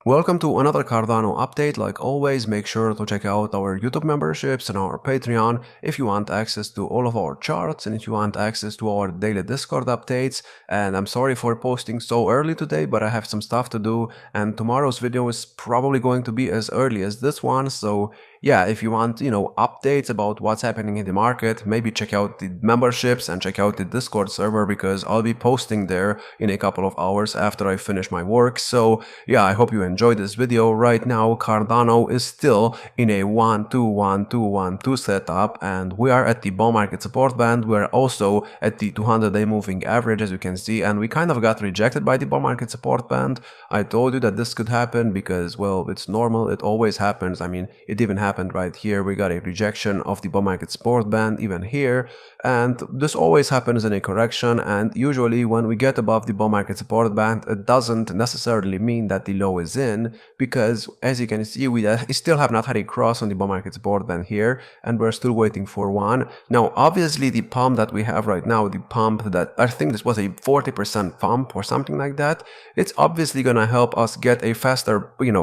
Welcome to another Cardano update. Like always, make sure to check out our YouTube memberships and our Patreon if you want access to all of our charts and if you want access to our daily Discord updates. And I'm sorry for posting so early today, but I have some stuff to do and tomorrow's video is probably going to be as early as this one. So yeah, if you want, updates about what's happening in the market, maybe check out the memberships and check out the Discord server because I'll be posting there in a couple of hours after I finish my work. So yeah, I hope you enjoyed this video. Right now, Cardano is still in a 1-2-1-2-1-2 setup and we are at the bull market support band. We're also at the 200-day moving average, as you can see, and we kind of got rejected by the bull market support band. I told you that this could happen because, well, it's normal. It always happens. I mean, it even happened right here. We got a rejection of the bull market support band even here, and this always happens in a correction. And usually when we get above the bull market support band, it doesn't necessarily mean that the low is in, because as you can see, we still have not had a cross on the bull market support band here, and we're still waiting for one. Now obviously the pump that we have right now, the pump that I think this was a 40% pump or something like that, it's obviously gonna help us get a faster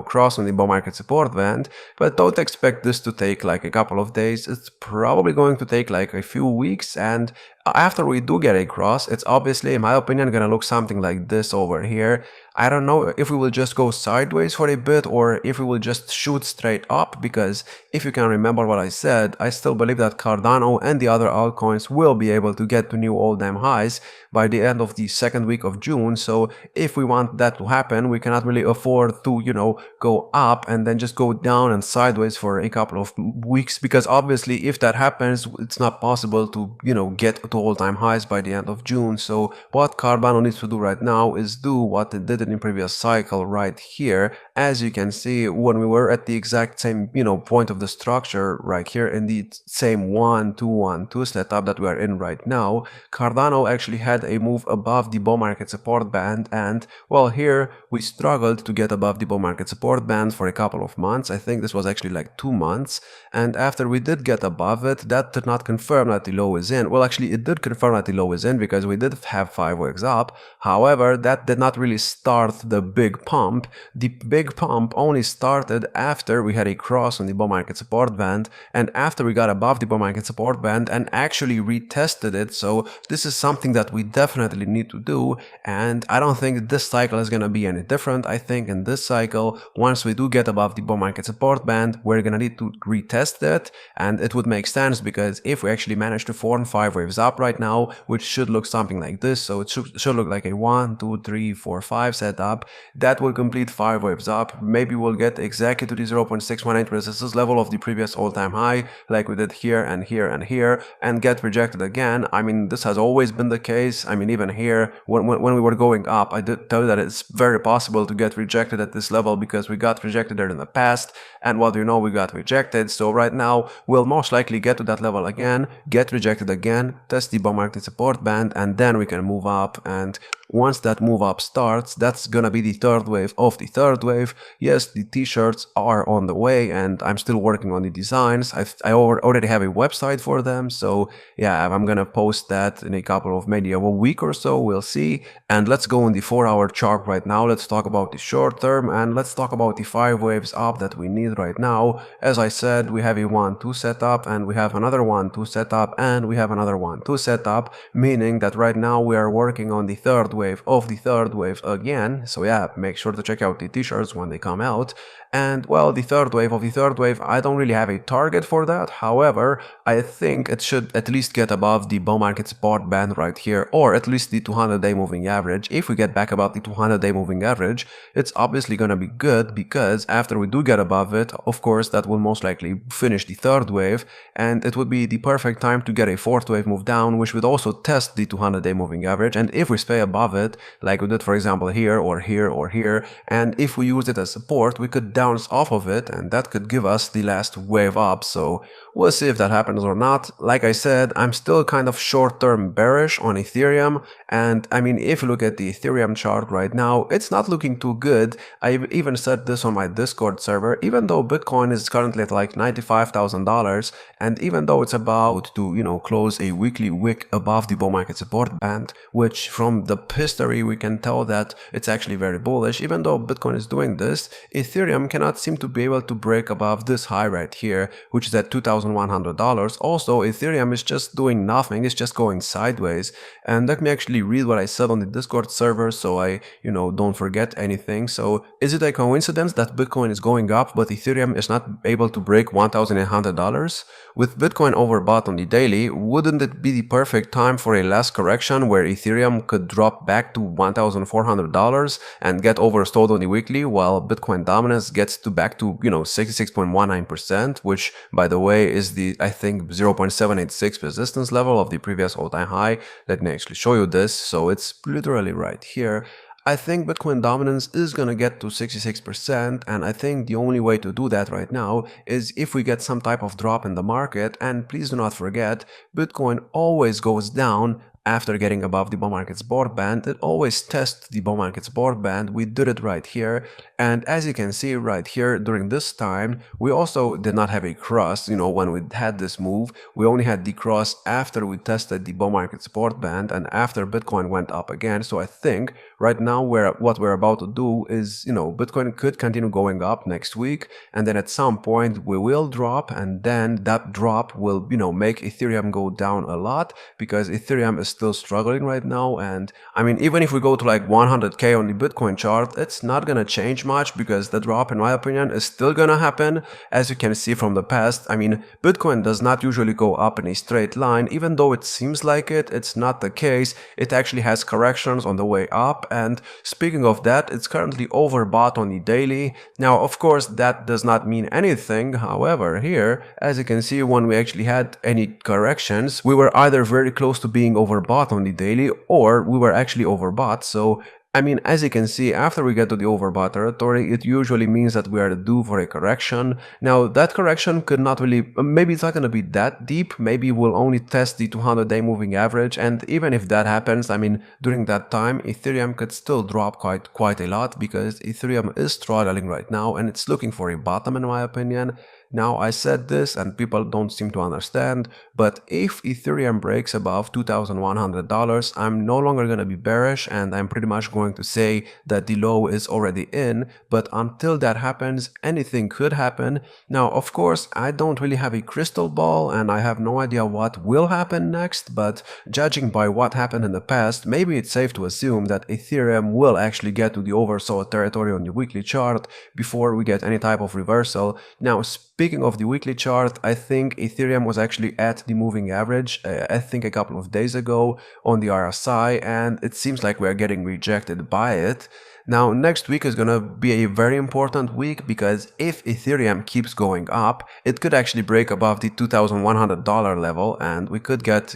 cross on the bull market support band, but don't expect this to take like a couple of days. It's probably going to take like a few weeks, and after we do get a cross, it's obviously, in my opinion, gonna look something like this over here. I don't know if we will just go sideways for a bit or if we will just shoot straight up, because if you can remember what I said, I still believe that Cardano and the other altcoins will be able to get to new all-time highs by the end of the second week of June. So if we want that to happen, we cannot really afford to, go up and then just go down and sideways for a couple of weeks, because obviously if that happens, it's not possible to, get to all-time highs by the end of June. So what Cardano needs to do right now is do what it did in the previous cycle right here. As you can see, when we were at the exact same, point of the structure right here in the same 1-2-1-2 setup that we are in right now, Cardano actually had a move above the bull market support band, and well, here we struggled to get above the bull market support band for a couple of months. I think this was actually like 2 months, and after we did get above it, that did not confirm that the low is in. Well, actually it did confirm that the low is in because we did have 5 waves up. However, that did not really start the big pump. The big pump only started after we had a cross on the bull market support band and after we got above the bull market support band and actually retested it. So this is something that we definitely need to do, and I don't think this cycle is going to be any different. I think in this cycle, once we do get above the bull market support band, we're going to need to retest it, and it would make sense because if we actually manage to form 5 waves up right now, which should look something like this, so it should look like a 1, 2, 3, 4, 5 setup, that will complete 5 waves up. Maybe we'll get exactly to the 0.618 resistance level of the previous all-time high, like we did here and here and here, and get rejected again. I mean, this has always been the case. I mean, even here, when we were going up, I did tell you that it's very possible to get rejected at this level because we got rejected there in the past, and what you know, we got rejected. So right now, we'll most likely get to that level again, get rejected again, test the bull market support band, and then we can move up. And once that move up starts, that's gonna be the third wave of the third wave. Yes, the t-shirts are on the way and I'm still working on the designs. I already have a website for them, so yeah, I'm gonna post that in a couple of maybe a week or so, we'll see. And let's go on the 4-hour chart right now. Let's talk about the short term and let's talk about the 5 waves up that we need right now. As I said, we have a 1-2 setup and we have another 1-2 setup and we have another 1-2 setup, meaning that right now we are working on the third wave of the third wave again. So yeah, make sure to check out the t-shirts when they come out. And well, the third wave of the third wave, I don't really have a target for that. However, I think it should at least get above the bull market support band right here, or at least the 200-day moving average. If we get back above the 200-day moving average, it's obviously gonna be good, because after we do get above it, of course, that will most likely finish the third wave, and it would be the perfect time to get a fourth wave move down, which would also test the 200-day moving average. And if we stay above it, like we did for example here or here or here, and if we use it as support, we could bounce off of it, and that could give us the last wave up. So we'll see if that happens or not. Like I said, I'm still kind of short-term bearish on Ethereum, and I mean, if you look at the Ethereum chart right now, it's not looking too good. I even said this on my Discord server. Even though Bitcoin is currently at like $95,000, and even though it's about to close a weekly wick above the bull market support band, which from the history we can tell that it's actually very bullish. Even though Bitcoin is doing this, Ethereum cannot seem to be able to break above this high right here, which is at $2,100. Also, Ethereum is just doing nothing, it's just going sideways. And let me actually read what I said on the Discord server so I, don't forget anything. So, is it a coincidence that Bitcoin is going up but Ethereum is not able to break $1,800? With Bitcoin overbought on the daily, wouldn't it be the perfect time for a last correction where Ethereum could drop back to $1,400 and get oversold on the weekly, while Bitcoin dominance gets back to 66.19%, which by the way is the, I think, 0.786 resistance level of the previous all-time high. Let me actually show you this. So it's literally right here. I think Bitcoin dominance is gonna get to 66%, and I think the only way to do that right now is if we get some type of drop in the market. And please do not forget, Bitcoin always goes down after getting above the bull market support band. It always tests the bull market support band. We did it right here, and as you can see right here, during this time we also did not have a cross. When we had this move, we only had the cross after we tested the bull market support band and after Bitcoin went up again. So I think right now what we're about to do is, Bitcoin could continue going up next week, and then at some point we will drop, and then that drop will, make Ethereum go down a lot, because Ethereum is still struggling right now. And I mean, even if we go to like 100k on the Bitcoin chart, it's not gonna change much, because the drop, in my opinion, is still gonna happen. As you can see from the past, I mean, Bitcoin does not usually go up in a straight line. Even though it seems like it's not the case. It actually has corrections on the way up. And speaking of that, it's currently overbought on the daily. Now, of course, that does not mean anything. However, here, as you can see, when we actually had any corrections, we were either very close to being overbought on the daily, or we were actually overbought. So I mean, as you can see, after we get to the overbought territory, it usually means that we are due for a correction. Now, that correction could not really, maybe it's not going to be that deep. Maybe we'll only test the 200-day moving average. And even if that happens, I mean, during that time, Ethereum could still drop quite a lot, because Ethereum is struggling right now and it's looking for a bottom, in my opinion. Now, I said this and people don't seem to understand, but if Ethereum breaks above $2,100, I'm no longer going to be bearish, and I'm pretty much going to say that the low is already in. But until that happens, anything could happen. Now, of course, I don't really have a crystal ball and I have no idea what will happen next, but judging by what happened in the past, maybe it's safe to assume that Ethereum will actually get to the oversold territory on the weekly chart before we get any type of reversal. Now, speaking of the weekly chart, I think Ethereum was actually at the moving average, I think a couple of days ago on the RSI, and it seems like we're getting rejected by it. Now, next week is gonna be a very important week, because if Ethereum keeps going up, it could actually break above the $2,100 level, and we could get,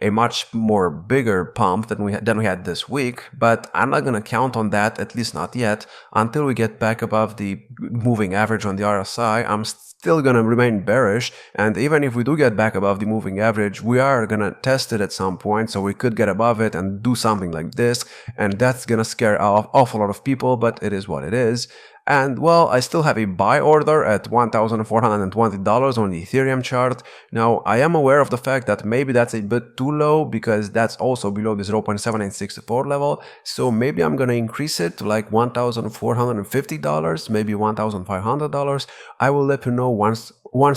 a much more bigger pump than we had this week. But I'm not gonna count on that, at least not yet, until we get back above the moving average on the RSI. I'm still gonna remain bearish, and even if we do get back above the moving average, we are gonna test it at some point, so we could get above it and do something like this, and that's gonna scare off an awful lot of people, but it is what it is. And well, I still have a buy order at $1,420 on the Ethereum chart. Now, I am aware of the fact that maybe that's a bit too low, because that's also below the 0.7864 level. So maybe I'm gonna increase it to like $1,450, maybe $1,500. I will let you know once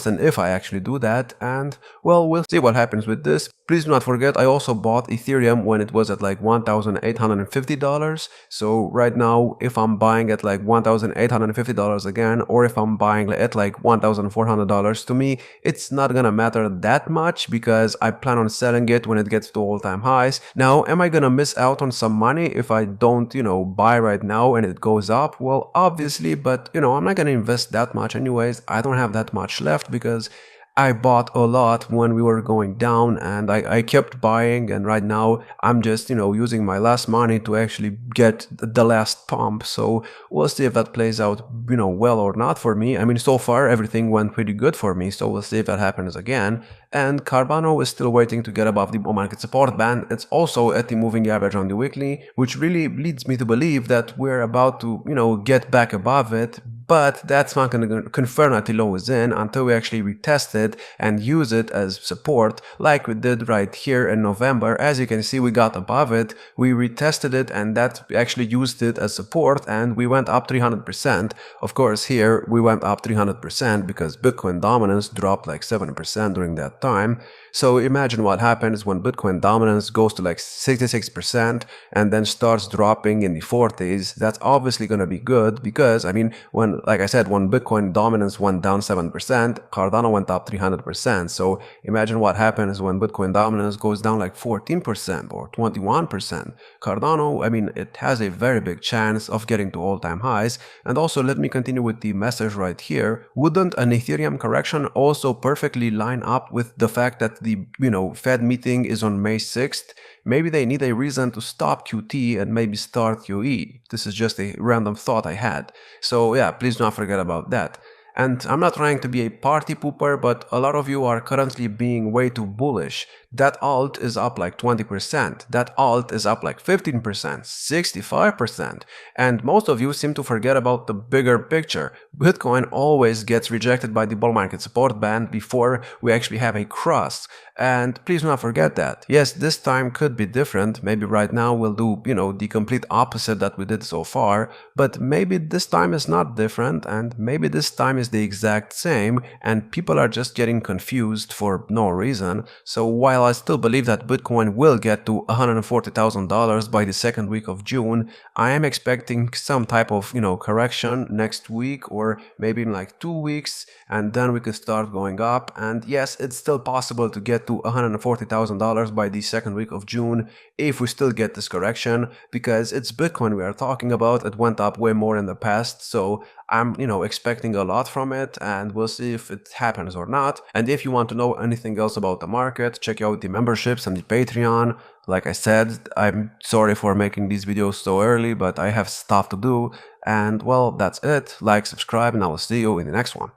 and if I actually do that, and well, we'll see what happens with this. Please do not forget, I also bought Ethereum when it was at like $1,850. So right now, if I'm buying at like $1,850 again, or if I'm buying at like $1,400, to me, it's not gonna matter that much, because I plan on selling it when it gets to all-time highs. Now, am I gonna miss out on some money if I don't, buy right now and it goes up? Well, obviously, but I'm not gonna invest that much anyways. I don't have that much left, because I bought a lot when we were going down, and I kept buying, and right now I'm just, using my last money to actually get the last pump. So we'll see if that plays out, well or not for me. I mean, so far everything went pretty good for me, so we'll see if that happens again. And Cardano is still waiting to get above the bull market support band. It's also at the moving average on the weekly, which really leads me to believe that we're about to, get back above it. but that's not going to confirm that the low is in until we actually retest it and use it as support like we did right here in November. As you can see, we got above it, we retested it, and that actually used it as support, and we went up 300%. Of course, here we went up 300% because Bitcoin dominance dropped like 7% during that time. So imagine what happens when Bitcoin dominance goes to like 66% and then starts dropping in the 40s. That's obviously going to be good because, I mean, like I said, when Bitcoin dominance went down 7%, Cardano went up 300%. So imagine what happens when Bitcoin dominance goes down like 14% or 21%. Cardano, I mean, it has a very big chance of getting to all-time highs. And also, let me continue with the message right here. Wouldn't an Ethereum correction also perfectly line up with the fact that the Fed meeting is on May 6th? Maybe they need a reason to stop QT and maybe start QE. This is just a random thought I had. So yeah, please don't forget about that. And I'm not trying to be a party pooper, but a lot of you are currently being way too bullish. That alt is up like 20%, that alt is up like 15%, 65%, and most of you seem to forget about the bigger picture. Bitcoin always gets rejected by the bull market support band before we actually have a cross. And please do not forget that. Yes, this time could be different. Maybe right now we'll do, the complete opposite that we did so far, but maybe this time is not different, and maybe this time is the exact same, and people are just getting confused for no reason. So while I still believe that Bitcoin will get to $140,000 by the second week of June, I am expecting some type of, correction next week or maybe in like 2 weeks, and then we could start going up. And yes, it's still possible to get to $140,000 by the second week of June if we still get this correction, because it's Bitcoin we are talking about. It went up way more in the past, so I'm, expecting a lot from it, and we'll see if it happens or not. And if you want to know anything else about the market, check out the memberships and the Patreon. Like I said, I'm sorry for making these videos so early, but I have stuff to do. And well, that's it. Like, subscribe, and I will see you in the next one.